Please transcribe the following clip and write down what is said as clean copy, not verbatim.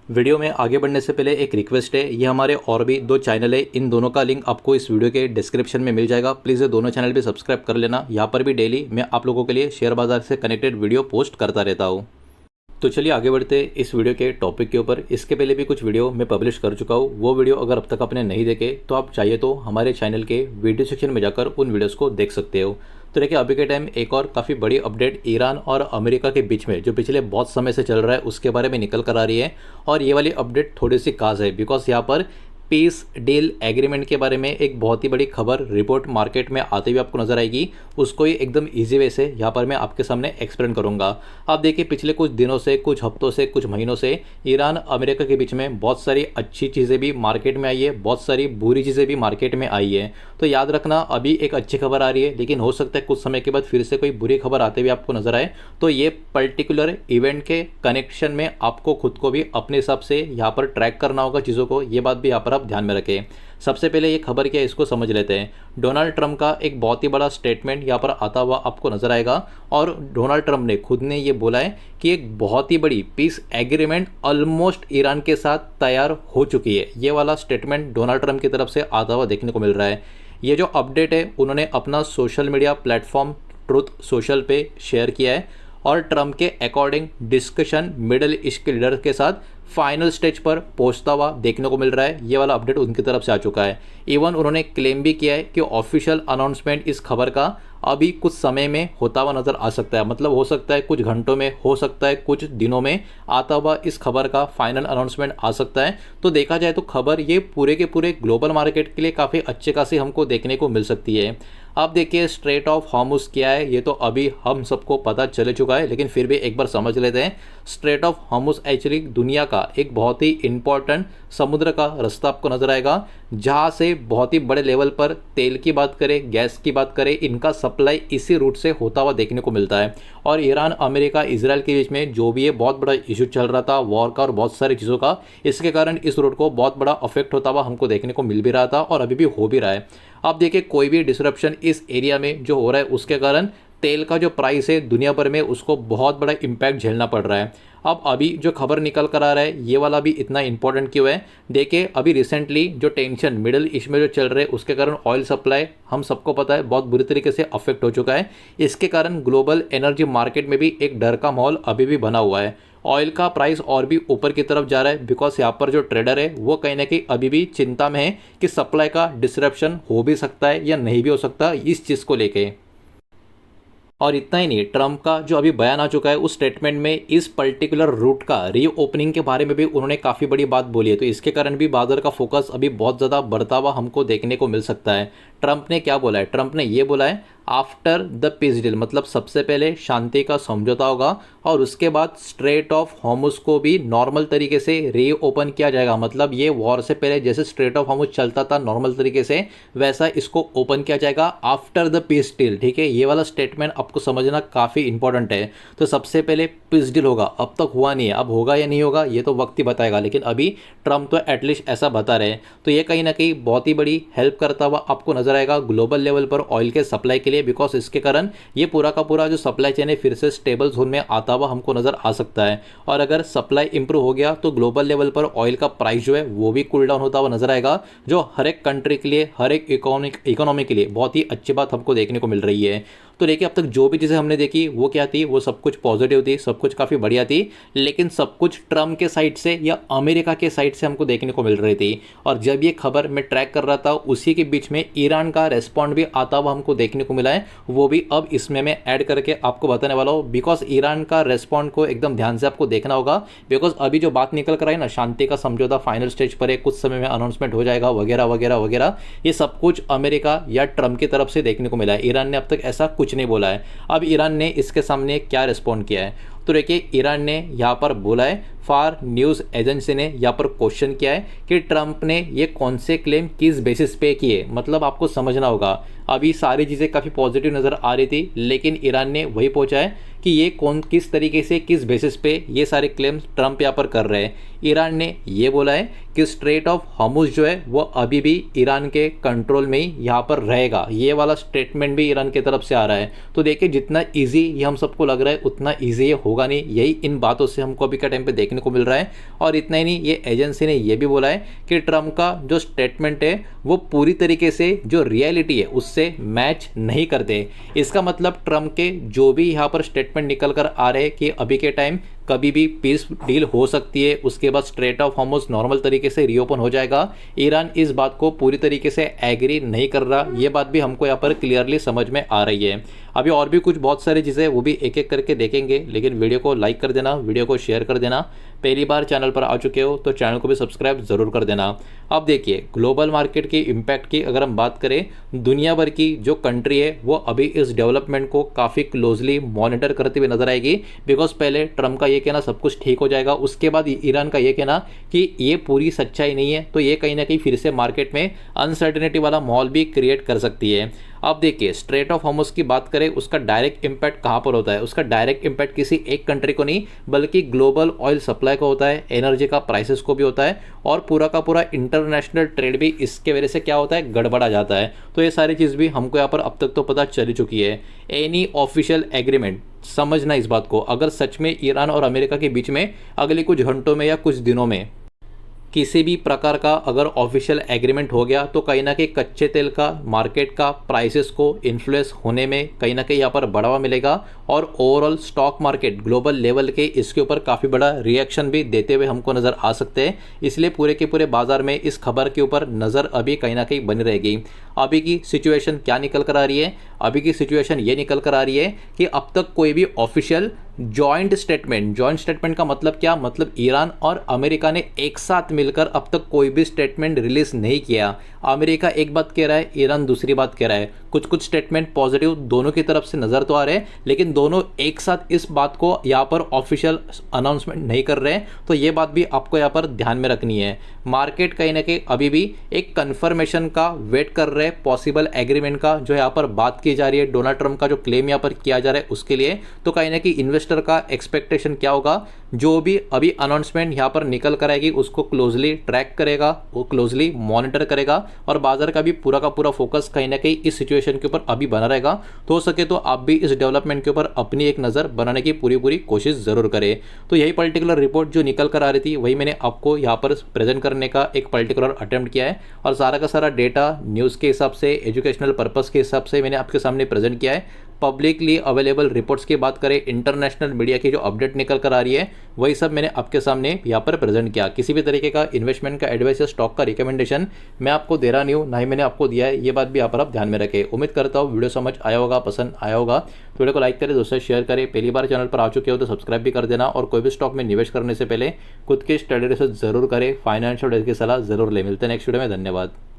Video में आगे बढ़ने से पहले एक रिक्वेस्ट है, ये हमारे और भी दो चैनल है, इन दोनों का लिंक आपको इस वीडियो के डिस्क्रिप्शन में मिल जाएगा। प्लीज़ ये दोनों चैनल भी सब्सक्राइब कर लेना। यहाँ पर भी डेली मैं आप लोगों के लिए शेयर बाजार से कनेक्टेड वीडियो पोस्ट करता रहता हूँ। तो चलिए आगे बढ़ते इस वीडियो के टॉपिक के ऊपर। इसके पहले भी कुछ वीडियो मैं पब्लिश कर चुका हूँ, वो वीडियो अगर अब तक आपने नहीं देखे तो आप चाहिए तो हमारे चैनल के वीडियो सेक्शन में जाकर उन वीडियोस को देख सकते हो। तो देखिए अभी के टाइम एक और काफ़ी बड़ी अपडेट ईरान और अमेरिका के बीच में जो पिछले बहुत समय से चल रहा है उसके बारे में निकल कर आ रही है। और ये वाली अपडेट थोड़ी सी खास है बिकॉज यहाँ पर पीस डील एग्रीमेंट के बारे में एक बहुत ही बड़ी खबर रिपोर्ट मार्केट में आते हुए आपको नजर आएगी। उसको ही एकदम इजी वे से यहाँ पर मैं आपके सामने एक्सप्लेन करूँगा। आप देखिए पिछले कुछ दिनों से, कुछ हफ्तों से, कुछ महीनों से ईरान अमेरिका के बीच में बहुत सारी अच्छी चीज़ें भी मार्केट में आई है, बहुत सारी बुरी चीज़ें भी मार्केट में आई है। तो याद रखना अभी एक अच्छी खबर आ रही है, लेकिन हो सकता है कुछ समय के बाद फिर से कोई बुरी खबर आते हुए आपको नजर आए। तो ये पर्टिकुलर इवेंट के कनेक्शन में आपको खुद को भी अपने हिसाब से यहाँ पर ट्रैक करना होगा चीज़ों को। ये बात भी यहाँ पर आप ध्यान में रखें। सबसे पहले ये खबर क्या है इसको समझ लेते हैं। डोनाल्ड ट्रंप का एक बहुत ही बड़ा स्टेटमेंट यहाँ पर आता हुआ आपको नजर आएगा। और डोनाल्ड ट्रंप ने खुद ने ये बोला है कि एक बहुत ही बड़ी पीस एग्रीमेंट ऑलमोस्ट ईरान के साथ तैयार हो चुकी है। ये वाला स्टेटमेंट डोनाल्ड ट्रंप की तरफ से आता हुआ देखने को मिल रहा है। ये जो अपडेट है उन्होंने अपना social media platform truth social पे शेयर किया है। और ट्रंप के अकॉर्डिंग डिस्कशन मिडल ईस्ट के लीडर के साथ फाइनल स्टेज पर पहुंचता हुआ देखने को मिल रहा है। ये वाला अपडेट उनकी तरफ से आ चुका है। इवन उन्होंने क्लेम भी किया है कि ऑफिशियल अनाउंसमेंट इस खबर का अभी कुछ समय में होता हुआ नज़र आ सकता है। मतलब हो सकता है कुछ घंटों में, हो सकता है कुछ दिनों में आता हुआ इस खबर का फाइनल अनाउंसमेंट आ सकता है। तो देखा जाए तो खबर ये पूरे के पूरे ग्लोबल मार्केट के लिए काफ़ी अच्छे खासी हमको देखने को मिल सकती है। अब देखिए स्ट्रेट ऑफ हॉर्मुज़ क्या है ये तो अभी हम सबको पता चल चुका है, लेकिन फिर भी एक बार समझ लेते हैं। स्ट्रेट ऑफ हॉर्मुज़ एक्चुअली दुनिया का एक बहुत ही इंपॉर्टेंट समुद्र का रास्ता आपको नजर आएगा, जहाँ से बहुत ही बड़े लेवल पर तेल की बात करें, गैस की बात करें, इनका सप्लाई इसी रूट से होता हुआ देखने को मिलता है। और ईरान अमेरिका इसराइल के बीच में जो भी ये बहुत बड़ा इशू चल रहा था वॉर का और बहुत सारी चीज़ों का, इसके कारण इस रूट को बहुत बड़ा अफेक्ट होता हुआ हमको देखने को मिल भी रहा था और अभी भी हो भी रहा है। अब देखिए कोई भी डिसरप्शन इस एरिया में जो हो रहा है उसके कारण तेल का जो प्राइस है दुनिया भर में उसको बहुत बड़ा इम्पैक्ट झेलना पड़ रहा है। अब अभी जो खबर निकल कर आ रहा है ये वाला भी इतना इंपॉर्टेंट क्यों है, देखिए अभी रिसेंटली जो टेंशन मिडिल ईस्ट में जो चल रहे हैं उसके कारण ऑयल सप्लाई हम सबको पता है बहुत बुरी तरीके से अफेक्ट हो चुका है। इसके कारण ग्लोबल एनर्जी मार्केट में भी एक डर का माहौल अभी भी बना हुआ है। ऑयल का प्राइस और भी ऊपर की तरफ जा रहा है बिकॉज यहाँ पर जो ट्रेडर है वो कहीं ना कहीं अभी भी चिंता में है कि सप्लाई का डिसरप्शन हो भी सकता है या नहीं भी हो सकता इस चीज़ को लेके। और इतना ही नहीं, ट्रंप का जो अभी बयान आ चुका है उस स्टेटमेंट में इस पर्टिकुलर रूट का रीओपनिंग के बारे में भी उन्होंने काफ़ी बड़ी बात बोली है। तो इसके कारण भी बाजार का फोकस अभी बहुत ज़्यादा बढ़ता हुआ हमको देखने को मिल सकता है। ट्रंप ने क्या बोला है, ट्रंप ने ये बोला है आफ्टर द पीस डील, मतलब सबसे पहले शांति का समझौता होगा और उसके बाद स्ट्रेट ऑफ हॉर्मुज़ को भी नॉर्मल तरीके से रीओपन किया जाएगा। मतलब ये वॉर से पहले जैसे स्ट्रेट ऑफ हॉर्मुज़ चलता था नॉर्मल तरीके से, वैसा इसको ओपन किया जाएगा आफ्टर द पीस डील। ठीक है, ये वाला स्टेटमेंट आपको समझना काफ़ी इंपॉर्टेंट है। तो सबसे पहले पीस डील होगा, अब तक हुआ नहीं है, अब होगा या नहीं होगा ये तो वक्त ही बताएगा, लेकिन अभी ट्रंप तो एटलीस्ट ऐसा बता रहे हैं। तो ये कहीं ना कहीं बहुत ही बड़ी हेल्प करता हुआ आपको नजर आएगा ग्लोबल लेवल पर ऑयल के सप्लाई के लिए, बिकॉज इसके कारण ये पूरा का पूरा जो सप्लाई चेन है फिर से स्टेबल जोन में आता हुआ हमको नजर आ सकता है। और अगर सप्लाई इंप्रूव हो गया तो ग्लोबल लेवल पर ऑयल का प्राइस जो है वो भी कूल डाउन होता हुआ नजर आएगा, जो हर एक कंट्री के लिए, हर एक इकोनॉमी के लिए बहुत ही अच्छी बात हमको देखने को मिल रही है। तो देखिए अब तक जो भी चीज़ें हमने देखी वो क्या थी, वो सब कुछ पॉजिटिव थी, सब कुछ काफ़ी बढ़िया थी, लेकिन सब कुछ ट्रम्प के साइड से या अमेरिका के साइड से हमको देखने को मिल रही थी। और जब ये खबर मैं ट्रैक कर रहा था उसी के बीच में ईरान का रेस्पॉन्ड भी आता हुआ हमको देखने को मिला है, वो भी अब इसमें मैं ऐड करके आपको बताने वाला हूँ। बिकॉज ईरान का रेस्पॉन्ड को एकदम ध्यान से आपको देखना होगा, बिकॉज अभी जो बात निकल कर आई ना, शांति का समझौता फाइनल स्टेज पर है, कुछ समय में अनाउंसमेंट हो जाएगा वगैरह वगैरह वगैरह, ये सब कुछ अमेरिका या ट्रम्प की तरफ से देखने को मिला है। ईरान ने अब तक ऐसा कुछ नहीं बोला है। अब ईरान ने इसके सामने क्या रिस्पॉन्ड किया है, तो देखिए ईरान ने यहाँ पर बोला है, फार न्यूज़ एजेंसी ने यहाँ पर क्वेश्चन किया है कि ट्रंप ने ये कौन से क्लेम किस बेसिस पे किए। मतलब आपको समझना होगा, अभी सारी चीज़ें काफ़ी पॉजिटिव नज़र आ रही थी, लेकिन ईरान ने वही पूछा है कि ये कौन किस तरीके से किस बेसिस पे ये सारे क्लेम्स ट्रंप यहाँ पर कर रहे हैं। ईरान ने ये बोला है कि स्ट्रेट ऑफ हॉर्मुज़ जो है वो अभी भी ईरान के कंट्रोल में ही यहाँ पर रहेगा। ये वाला स्टेटमेंट भी ईरान की तरफ से आ रहा है। तो देखिए जितना ईजी ये हम सबको लग रहा है उतना ईजी ये होगा नहीं, यही इन बातों से हमको अभी का टाइम पे देखने को मिल रहा है। और इतना ही नहीं, ये एजेंसी ने ये भी बोला है कि ट्रंप का जो स्टेटमेंट है वो पूरी तरीके से जो रियलिटी है उससे मैच नहीं करते। इसका मतलब ट्रंप के जो भी यहाँ पर स्टेटमेंट निकल कर आ रहे हैं कि अभी के टाइम कभी भी पीस डील हो सकती है, उसके बाद स्ट्रेट ऑफ हॉर्मुज़ नॉर्मल तरीके से रीओपन हो जाएगा, ईरान इस बात को पूरी तरीके से एग्री नहीं कर रहा। ये बात भी हमको यहाँ पर क्लियरली समझ में आ रही है। अभी और भी कुछ बहुत सारी चीज़ें वो भी एक एक करके देखेंगे, लेकिन वीडियो को लाइक कर देना, वीडियो को शेयर कर देना। पहली बार चैनल पर आ चुके हो तो चैनल को भी सब्सक्राइब ज़रूर कर देना। अब देखिए ग्लोबल मार्केट की इम्पैक्ट की अगर हम बात करें, दुनिया भर की जो कंट्री है वो अभी इस डेवलपमेंट को काफ़ी क्लोजली मॉनिटर करते हुए नजर आएगी। बिकॉज पहले ट्रंप का ये कहना सब कुछ ठीक हो जाएगा, उसके बाद ईरान का ये कहना कि ये पूरी सच्चाई नहीं है, तो ये कहीं ना कहीं फिर से मार्केट में अनसर्टेनिटी वाला माहौल भी क्रिएट कर सकती है। अब देखिए स्ट्रेट ऑफ हॉर्मुज़ की बात करें, उसका डायरेक्ट इम्पैक्ट कहाँ पर होता है? उसका डायरेक्ट इम्पैक्ट किसी एक कंट्री को नहीं बल्कि ग्लोबल ऑयल सप्लाई को होता है, एनर्जी का प्राइसेस को भी होता है, और पूरा का पूरा इंटरनेशनल ट्रेड भी इसके वजह से क्या होता है, गड़बड़ा जाता है। तो ये सारी चीज़ भी हमको यहाँ पर अब तक तो पता चली चुकी है। एनी ऑफिशियल एग्रीमेंट, समझना इस बात को, अगर सच में ईरान और अमेरिका के बीच में अगले कुछ घंटों में या कुछ दिनों में किसी भी प्रकार का अगर ऑफिशियल एग्रीमेंट हो गया तो कहीं ना कहीं कच्चे तेल का मार्केट का प्राइसेस को इन्फ्लुएंस होने में कहीं ना कहीं यहाँ पर बढ़ावा मिलेगा, और overall stock market global level के इसके ऊपर काफ़ी बड़ा रिएक्शन भी देते हुए हमको नज़र आ सकते हैं। इसलिए पूरे के पूरे बाजार में इस खबर के ऊपर नज़र अभी कहीं ना कहीं बनी रहेगी। अभी की सिचुएशन क्या निकल कर आ रही है? अभी की सिचुएशन ये निकल कर आ रही है कि अब तक कोई भी ऑफिशियल जॉइंट स्टेटमेंट का मतलब क्या? मतलब ईरान और अमेरिका ने एक साथ मिलकर अब तक कोई भी स्टेटमेंट रिलीज नहीं किया। अमेरिका एक बात कह रहा है, ईरान दूसरी बात कह रहा है। कुछ कुछ स्टेटमेंट पॉजिटिव दोनों की तरफ से नज़र तो आ रहे हैं, लेकिन दोनों एक साथ इस बात को यहाँ पर ऑफिशियल अनाउंसमेंट नहीं कर रहे हैं। तो ये बात भी आपको यहाँ पर ध्यान में रखनी है। मार्केट कहीं ना कहीं अभी भी एक कन्फर्मेशन का वेट कर रहे हैं, पॉसिबल एग्रीमेंट का जो यहाँ पर बात की जा रही है, डोनाल्ड ट्रंप का जो क्लेम यहाँ पर किया जा रहा है उसके लिए। तो कहीं ना कहीं इन्वेस्टर का एक्सपेक्टेशन क्या होगा, जो भी अभी अनाउंसमेंट यहाँ पर निकल कर आएगी उसको क्लोजली ट्रैक करेगा, वो क्लोजली मॉनिटर करेगा, और बाजार का भी पूरा का पूरा फोकस कहीं ना कहीं इस सिचुएशन के ऊपर अभी बना रहेगा। तो हो सके तो आप भी इस डेवलपमेंट के ऊपर अपनी एक नज़र बनाने की पूरी कोशिश ज़रूर करें। तो यही पर्टिकुलर रिपोर्ट जो निकल कर आ रही थी वही मैंने आपको यहाँ पर प्रेजेंट करने का एक पर्टिकुलर अटेम्प्ट किया है, और सारा का सारा डेटा न्यूज़ के हिसाब से, एजुकेशनल पर्पज़ के हिसाब से मैंने आपके सामने प्रेजेंट किया है। पब्लिकली अवेलेबल रिपोर्ट्स की बात करें, इंटरनेशनल मीडिया की जो अपडेट निकल कर आ रही है वही सब मैंने आपके सामने यहाँ पर प्रेजेंट किया। किसी भी तरीके का इन्वेस्टमेंट का एडवाइस या स्टॉक का रिकमेंडेशन मैं आपको दे रहा नहीं हूँ, ना ही मैंने आपको दिया है। ये बात भी यहाँ पर आप ध्यान में रखें। उम्मीद करता हूँ वीडियो समझ आया होगा, पसंद आया होगा। तो वीडियो को लाइक करें, दोस्तों शेयर करें। पहली बार चैनल पर आ चुके हो तो सब्सक्राइब भी कर देना, और कोई भी स्टॉक में निवेश करने से पहले खुद की स्टडी रिसर्च जरूर करें, फाइनेंशियल एडवाइस की सलाह जरूर ले। मिलते हैं नेक्स्ट वीडियो में, धन्यवाद।